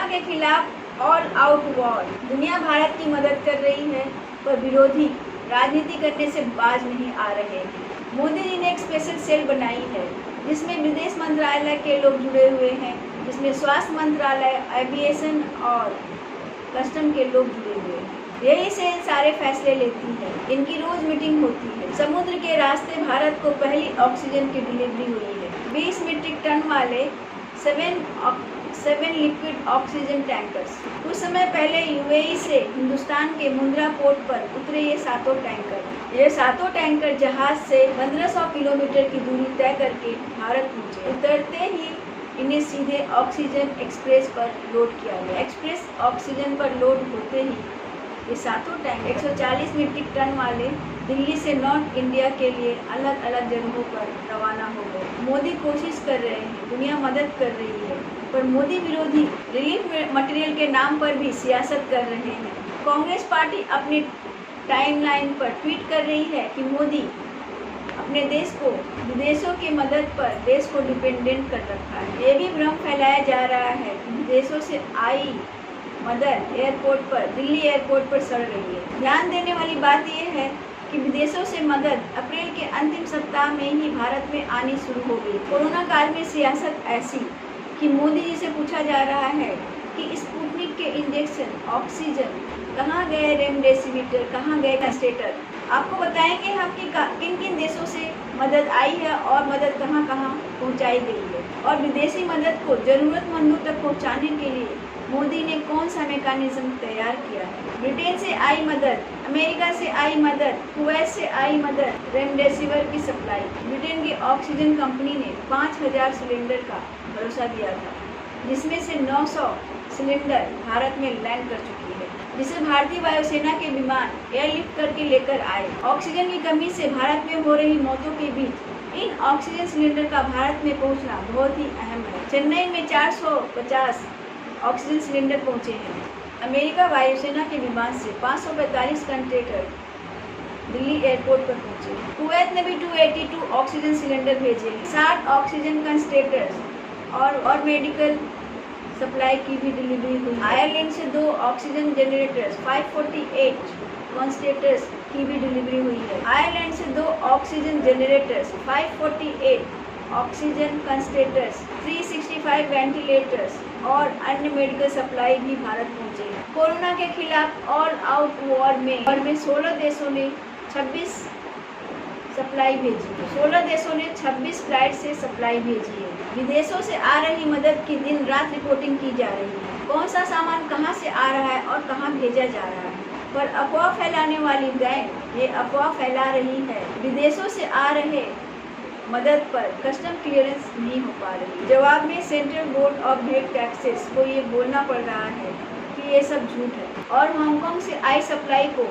के खिलाफ all out war. दुनिया भारत की मदद कर रही है, पर विरोधी राजनीति करने से बाज नहीं आ रहे हैं। मोदी जी ने एक स्पेशल सेल बनाई है जिसमें विदेश मंत्रालय के लोग जुड़े हुए हैं, जिसमें स्वास्थ्य मंत्रालय, एविएशन और कस्टम के लोग जुड़े हुए हैं। यही सेल सारे फैसले लेती है। इनकी रोज मीटिंग होती है। समुद्र के रास्ते भारत को पहली ऑक्सीजन की डिलीवरी हुई है। 20 मीट्रिक टन वाले 7 लिक्विड ऑक्सीजन टैंकर्स। कुछ समय पहले यूएई से हिंदुस्तान के मुंद्रा पोर्ट पर उतरे ये सातों टैंकर जहाज से 1500 किलोमीटर की दूरी तय करके भारत पहुंचे। उतरते ही इन्हें सीधे ऑक्सीजन एक्सप्रेस पर लोड किया गया। एक्सप्रेस ऑक्सीजन पर लोड होते ही ये सातों टैंक 140 मीट्रिक टन वाले दिल्ली से नॉर्थ इंडिया के लिए अलग अलग जगहों पर रवाना हो गए। मोदी कोशिश कर रहे हैं, दुनिया मदद कर रही है, पर मोदी विरोधी रिलीफ मटेरियल के नाम पर भी सियासत कर रहे हैं। कांग्रेस पार्टी अपनी टाइमलाइन पर ट्वीट कर रही है कि मोदी अपने देश को विदेशों की मदद पर देश को डिपेंडेंट कर रखा है। ये भी भ्रम फैलाया जा रहा है कि विदेशों से आई मदद दिल्ली एयरपोर्ट पर सड़ रही है। ध्यान देने वाली बात यह है कि विदेशों से मदद अप्रैल के अंतिम सप्ताह में ही भारत में आनी शुरू हो गई। कोरोना काल में सियासत ऐसी कि मोदी जी से पूछा जा रहा है कि स्पुतनिक के इंजेक्शन, ऑक्सीजन कहाँ गए, रेमडेसिविर कहाँ गए, कंस्टेटर। आपको बताएंगे हम कि किन किन देशों से मदद आई है और मदद कहाँ कहाँ पहुँचाई गई है, और विदेशी मदद को ज़रूरतमंदों तक पहुँचाने के लिए मोदी ने कौन सा मैकेनिज्म तैयार किया है। ब्रिटेन से आई मदद, अमेरिका से आई मदद, कुवैत से आई मदद, रेमडेसिविर की सप्लाई। ब्रिटेन की ऑक्सीजन कंपनी ने 5000 सिलेंडर का भरोसा दिया था, जिसमें से 900 सिलेंडर भारत में लैंड कर चुकी है, जिसे भारतीय वायुसेना के विमान एयरलिफ्ट करके लेकर आए। ऑक्सीजन की कमी से भारत में हो रही मौतों के बीच इन ऑक्सीजन सिलेंडर का भारत में पहुंचना बहुत ही अहम है। चेन्नई में 450 ऑक्सीजन सिलेंडर पहुंचे हैं। अमेरिका वायुसेना के विमान से 545 कंटेनर दिल्ली एयरपोर्ट पर पहुंचे। कुवैत ने भी 282 ऑक्सीजन सिलेंडर भेजे हैं। 60 ऑक्सीजन कंसंट्रेटर्स और मेडिकल सप्लाई की भी डिलीवरी हुई। आयरलैंड से 2 ऑक्सीजन जनरेटर्स, 548 कंसंट्रेटर्स की भी डिलीवरी हुई है। आयरलैंड से 2 oxygen generators, 548 oxygen concentrators, 365 ventilators और अन्य मेडिकल सप्लाई भी भारत पहुंचे हैं। कोरोना के खिलाफ ऑल आउट वॉर में 16 देशों ने 26 सप्लाई भेजी है। 16 देशों ने 26 फ्लाइट से सप्लाई भेजी है। विदेशों से आ रही मदद की दिन रात रिपोर्टिंग की जा रही है। कौन सा सामान कहां से आ रहा है और कहां भेजा जा रहा है, पर अफवाह फैलाने वाली गैंग ये अफवाह फैला रही है। विदेशों से आ रहे मदद पर कस्टम क्लियरेंस नहीं हो पा रही। जवाब में central board of direct taxes को ये बोलना पड़ रहा है कि ये सब झूठ है, और हांगकांग से आई सप्लाई को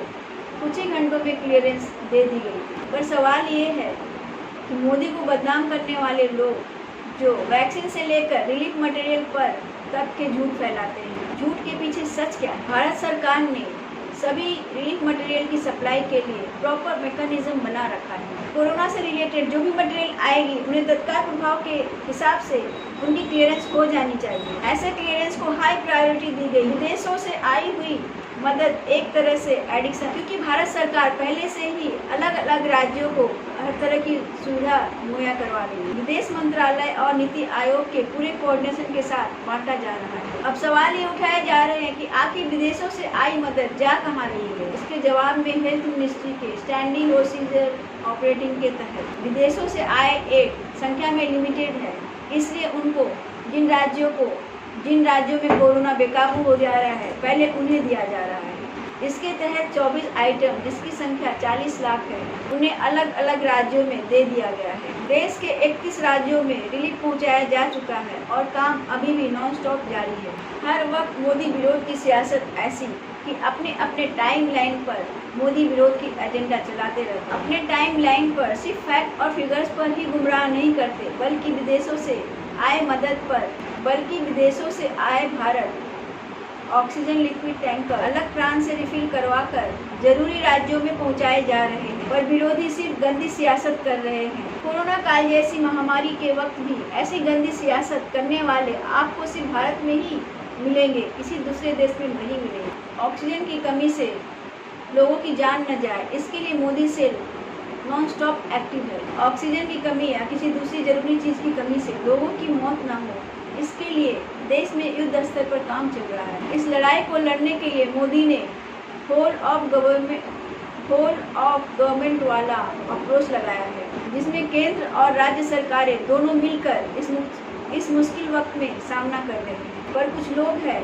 कुछ ही घंटों में क्लियरेंस दे दी गई। पर सवाल ये है कि मोदी को बदनाम करने वाले लोग जो वैक्सीन से लेकर रिलीफ मटेरियल पर तक के झूठ फैलाते हैं, झूठ के पीछे सच क्या है। भारत सरकार ने सभी रिलीफ मटेरियल की सप्लाई के लिए प्रॉपर मैकेनिज्म बना रखा है। कोरोना से रिलेटेड जो भी मटेरियल आएगी उन्हें तत्काल प्रभाव के हिसाब से उनकी क्लियरेंस हो जानी चाहिए। ऐसे क्लियरेंस को हाई प्रायोरिटी दी गई। विदेशों से आई हुई मदद एक तरह से एडिक्शन, क्योंकि भारत सरकार पहले से ही अलग अलग राज्यों को हर तरह की सुविधा मुहैया करवा रही है। विदेश मंत्रालय और नीति आयोग के पूरे कोऑर्डिनेशन के साथ बांटा जा रहा है। अब सवाल ये उठाए जा रहे हैं कि आखिर विदेशों से आई मदद जा कहाँ रही है। इसके जवाब में हेल्थ मिनिस्ट्री के स्टैंडिंग प्रोसीजर ऑपरेटिंग के तहत विदेशों से आए एड संख्या में लिमिटेड है, इसलिए उनको जिन राज्यों में कोरोना बेकाबू हो जा रहा है पहले उन्हें दिया जा रहा है। इसके तहत 24 आइटम जिसकी संख्या 40 लाख है उन्हें अलग अलग राज्यों में दे दिया गया है। देश के 31 राज्यों में रिलीफ पहुंचाया जा चुका है और काम अभी भी नॉन स्टॉप जारी है। हर वक्त मोदी विरोध की सियासत ऐसी कि अपने टाइम लाइन पर मोदी विरोध की एजेंडा चलाते रहते। अपने टाइम लाइन पर सिर्फ फैक्ट और फिगर्स पर ही गुमराह नहीं करते, बल्कि विदेशों से आए भारत ऑक्सीजन लिक्विड टैंकर अलग प्रांत से रिफिल करवाकर जरूरी राज्यों में पहुंचाए जा रहे हैं, पर विरोधी सिर्फ गंदी सियासत कर रहे हैं। कोरोना काल जैसी महामारी के वक्त भी ऐसी गंदी सियासत करने वाले आपको सिर्फ भारत में ही मिलेंगे, किसी दूसरे देश में नहीं मिलेंगे। ऑक्सीजन की कमी से लोगों की जान न जाए, इसके लिए Modi cell non stop active है। ऑक्सीजन की कमी या किसी दूसरी जरूरी चीज़ की कमी से लोगों की मौत न हो, इसके लिए देश में युद्ध स्तर पर काम चल रहा है। इस लड़ाई को लड़ने के लिए मोदी ने होल ऑफ गवर्नमेंट वाला अप्रोच लगाया है, जिसमें केंद्र और राज्य सरकारें दोनों मिलकर इस मुश्किल वक्त में सामना कर रहे हैं। पर कुछ लोग हैं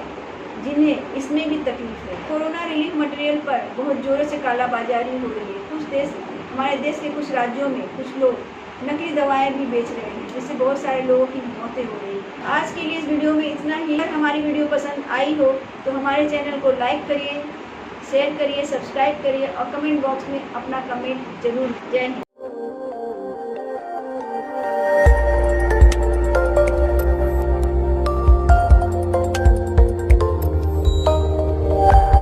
जिन्हें इसमें भी तकलीफ है। कोरोना रिलीफ मटेरियल पर बहुत जोरों से कालाबाजारी हो रही है। हमारे देश के कुछ राज्यों में कुछ लोग नकली दवाएं भी बेच रहे हैं, जिससे बहुत सारे लोगों की मौतें हो रही हैं। आज के लिए इस वीडियो में इतना ही। अगर हमारी वीडियो पसंद आई हो तो हमारे चैनल को लाइक करिए, शेयर करिए, सब्सक्राइब करिए और कमेंट बॉक्स में अपना कमेंट जरूर। जय हिंद।